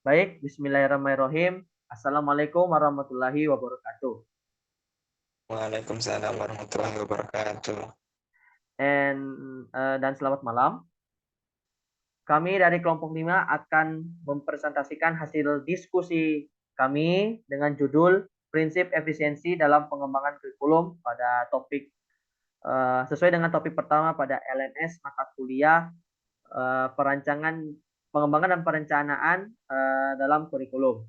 Baik, bismillahirrahmanirrahim. Assalamualaikum warahmatullahi wabarakatuh. Waalaikumsalam warahmatullahi wabarakatuh. Dan selamat malam. Kami dari kelompok 5 akan mempresentasikan hasil diskusi kami dengan judul Prinsip Efisiensi dalam Pengembangan Kurikulum pada topik sesuai dengan topik pertama pada LMS mata kuliah perancangan pengembangan dan perencanaan dalam kurikulum.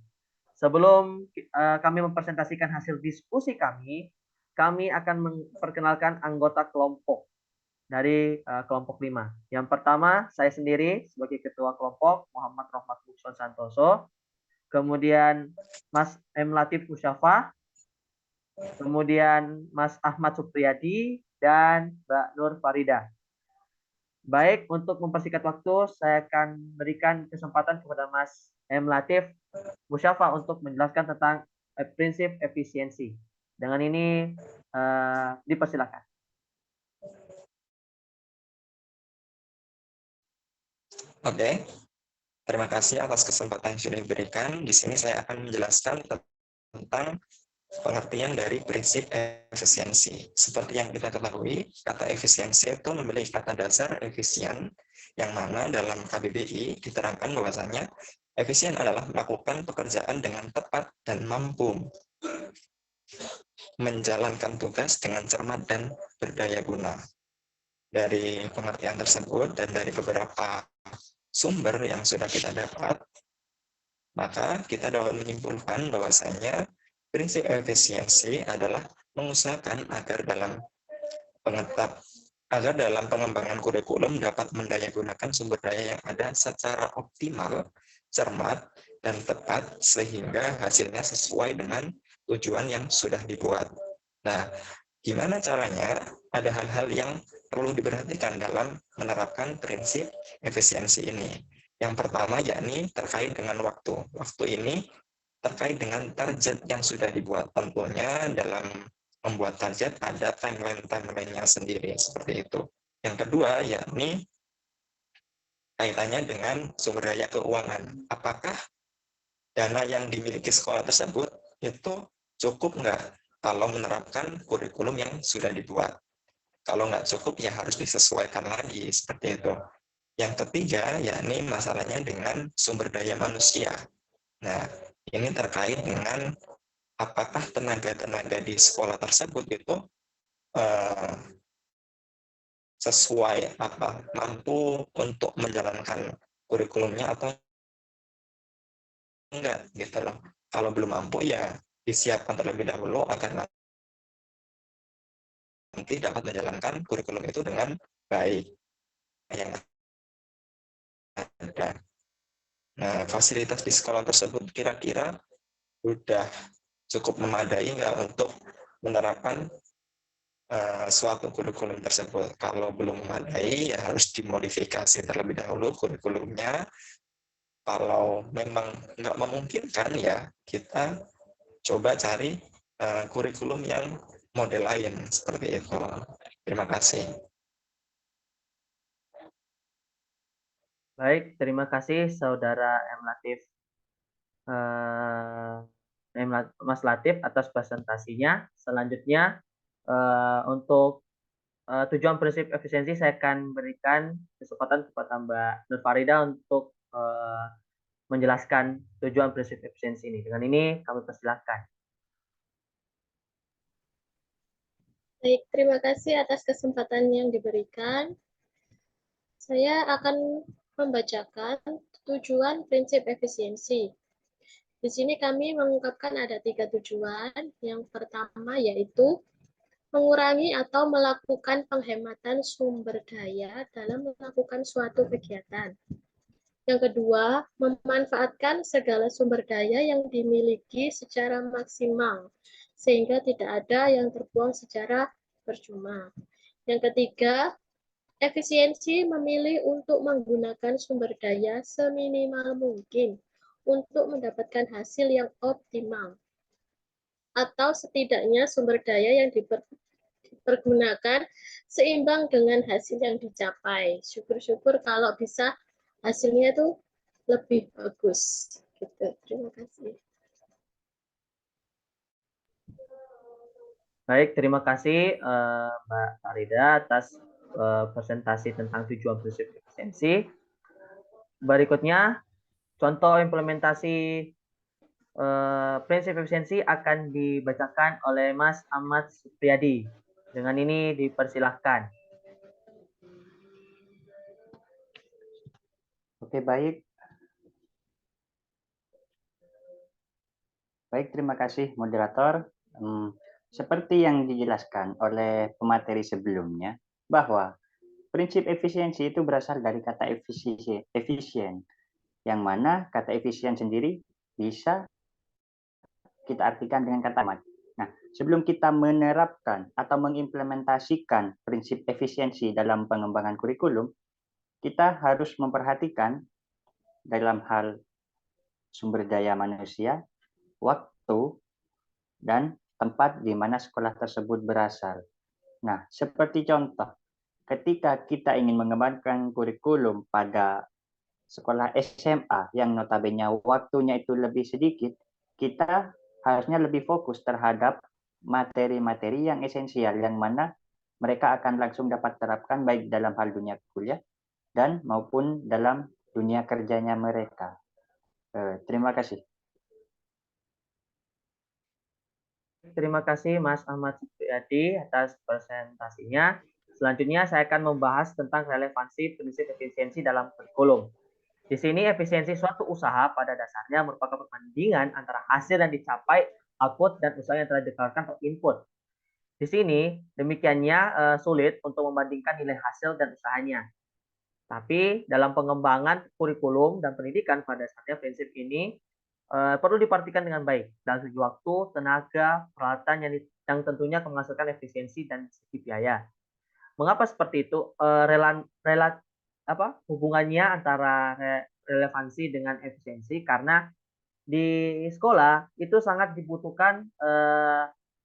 Sebelum kami mempresentasikan hasil diskusi kami akan memperkenalkan anggota kelompok dari kelompok 5. Yang pertama, saya sendiri sebagai ketua kelompok, Muhammad Rahmat Bukson Santoso. Kemudian Mas M. Latif Musyafa. Kemudian Mas Ahmad Supriyadi dan Mbak Nur Farida. Baik, untuk mempersingkat waktu, saya akan berikan kesempatan kepada Mas M. Latif Musyafa untuk menjelaskan tentang prinsip efisiensi. Dengan ini dipersilakan. Oke, terima kasih atas kesempatan yang sudah diberikan. Di sini saya akan menjelaskan tentang pengertian dari prinsip efisiensi. Seperti yang kita ketahui, kata efisiensi itu memiliki kata dasar efisien, yang mana dalam KBBI diterangkan bahwasanya efisien adalah melakukan pekerjaan dengan tepat dan mampu menjalankan tugas dengan cermat dan berdaya guna. Dari pengertian tersebut dan dari beberapa sumber yang sudah kita dapat, maka kita dapat menyimpulkan bahwasanya prinsip efisiensi adalah mengusahakan agar dalam pengembangan kurikulum dapat mendayagunakan sumber daya yang ada secara optimal, cermat, dan tepat sehingga hasilnya sesuai dengan tujuan yang sudah dibuat. Nah, gimana caranya? Ada hal-hal yang perlu diperhatikan dalam menerapkan prinsip efisiensi ini. Yang pertama yakni terkait dengan waktu. Waktu ini terkait dengan target yang sudah dibuat. Tentunya dalam membuat target ada timeline-nya sendiri seperti itu. Yang kedua yakni kaitannya dengan sumber daya keuangan. Apakah dana yang dimiliki sekolah tersebut itu cukup nggak kalau menerapkan kurikulum yang sudah dibuat? Kalau nggak cukup ya harus disesuaikan lagi seperti itu. Yang ketiga yakni masalahnya dengan sumber daya manusia. Nah, ini terkait dengan apakah tenaga-tenaga di sekolah tersebut itu eh, sesuai mampu untuk menjalankan kurikulumnya atau enggak gitu loh. Kalau belum mampu ya disiapkan terlebih dahulu agar nanti dapat menjalankan kurikulum itu dengan baik yang ada. Nah, fasilitas di sekolah tersebut kira-kira sudah cukup memadai nggak untuk menerapkan suatu kurikulum tersebut. Kalau belum memadai, ya harus dimodifikasi terlebih dahulu kurikulumnya. Kalau memang nggak memungkinkan, ya kita coba cari kurikulum yang model lain, seperti itu. Terima kasih. Baik, terima kasih Saudara M. Latif, Mas Latif atas presentasinya. Selanjutnya, untuk tujuan prinsip efisiensi, saya akan berikan kesempatan kepada Mbak Nur Farida untuk menjelaskan tujuan prinsip efisiensi ini. Dengan ini kami persilahkan. Baik, terima kasih atas kesempatan yang diberikan. Saya akan membacakan tujuan prinsip efisiensi. Di sini kami mengungkapkan ada 3 tujuan. Yang pertama yaitu mengurangi atau melakukan penghematan sumber daya dalam melakukan suatu kegiatan. Yang kedua, memanfaatkan segala sumber daya yang dimiliki secara maksimal, sehingga tidak ada yang terbuang secara percuma. Yang ketiga, efisiensi memilih untuk menggunakan sumber daya seminimal mungkin untuk mendapatkan hasil yang optimal. Atau setidaknya sumber daya yang dipergunakan seimbang dengan hasil yang dicapai. Syukur-syukur kalau bisa hasilnya itu lebih bagus. Gitu. Terima kasih. Baik, terima kasih Mbak Farida atas presentasi tentang tujuan prinsip efisiensi. Berikutnya, contoh implementasi prinsip efisiensi akan dibacakan oleh Mas Ahmad Supriyadi. Dengan ini dipersilahkan. Oke, baik. Baik, terima kasih moderator. Seperti yang dijelaskan oleh pemateri sebelumnya, bahwa prinsip efisiensi itu berasal dari kata efisien, yang mana kata efisien sendiri bisa kita artikan dengan kata hemat. Nah, sebelum kita menerapkan atau mengimplementasikan prinsip efisiensi dalam pengembangan kurikulum, kita harus memperhatikan dalam hal sumber daya manusia, waktu, dan tempat di mana sekolah tersebut berasal. Nah, seperti contoh, ketika kita ingin mengembangkan kurikulum pada sekolah SMA yang notabene waktunya itu lebih sedikit, kita harusnya lebih fokus terhadap materi-materi yang esensial, yang mana mereka akan langsung dapat terapkan baik dalam hal dunia kuliah dan maupun dalam dunia kerjanya mereka. Terima kasih. Terima kasih Mas Ahmad Supriyadi atas presentasinya. Selanjutnya saya akan membahas tentang relevansi prinsip efisiensi dalam kurikulum. Di sini efisiensi suatu usaha pada dasarnya merupakan perbandingan antara hasil yang dicapai, output, dan usaha yang telah dikeluarkan atau input. Di sini demikiannya sulit untuk membandingkan nilai hasil dan usahanya. Tapi dalam pengembangan kurikulum dan pendidikan pada dasarnya prinsip ini perlu diperhatikan dengan baik dalam segi waktu, tenaga, peralatan yang tentunya menghasilkan efisiensi dan segi biaya. Mengapa seperti itu? Hubungannya antara relevansi dengan efisiensi, karena di sekolah itu sangat dibutuhkan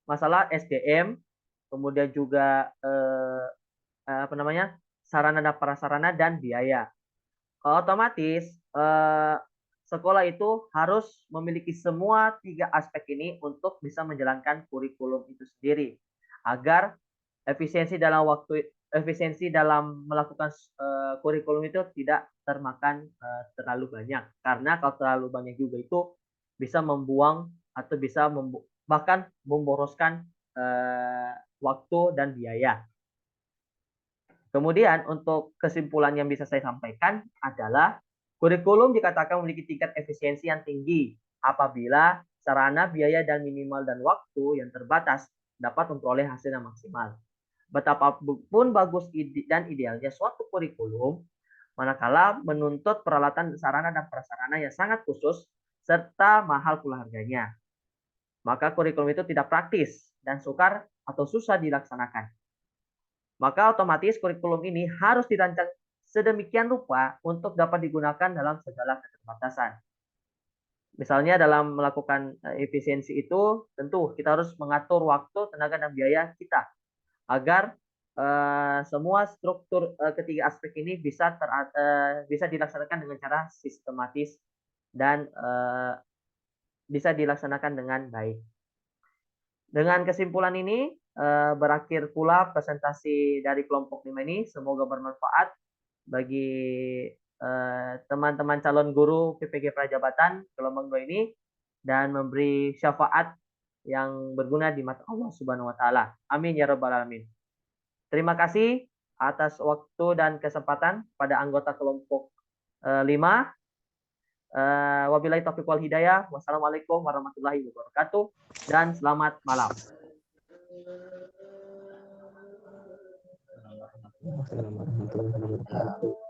masalah SDM, kemudian juga sarana dan prasarana dan biaya. Otomatis sekolah itu harus memiliki semua 3 aspek ini untuk bisa menjalankan kurikulum itu sendiri, agar efisiensi dalam melakukan kurikulum itu tidak termakan terlalu banyak. Karena kalau terlalu banyak juga itu bisa membuang atau bisa bahkan memboroskan waktu dan biaya. Kemudian untuk kesimpulan yang bisa saya sampaikan adalah kurikulum dikatakan memiliki tingkat efisiensi yang tinggi apabila sarana, biaya, dan minimal dan waktu yang terbatas dapat memperoleh hasil yang maksimal. Betapapun bagus dan idealnya suatu kurikulum, manakala menuntut peralatan sarana dan prasarana yang sangat khusus serta mahal pula harganya, maka kurikulum itu tidak praktis dan sukar atau susah dilaksanakan. Maka otomatis kurikulum ini harus dirancang sedemikian rupa untuk dapat digunakan dalam segala keterbatasan. Misalnya dalam melakukan efisiensi itu, tentu kita harus mengatur waktu, tenaga, dan biaya kita agar semua struktur ketiga aspek ini bisa dilaksanakan dengan cara sistematis dan bisa dilaksanakan dengan baik. Dengan kesimpulan ini berakhir pula presentasi dari kelompok 5 ini. Semoga bermanfaat bagi teman-teman calon guru PPG Prajabatan gelombang 2 ini dan memberi syafaat yang berguna di mata Allah Subhanahu wa taala. Amin ya rabbal alamin. Terima kasih atas waktu dan kesempatan pada anggota kelompok 5. Wabillahi taufiq wal hidayah. Wassalamualaikum warahmatullahi wabarakatuh dan selamat malam. Assalamualaikum warahmatullahi wabarakatuh.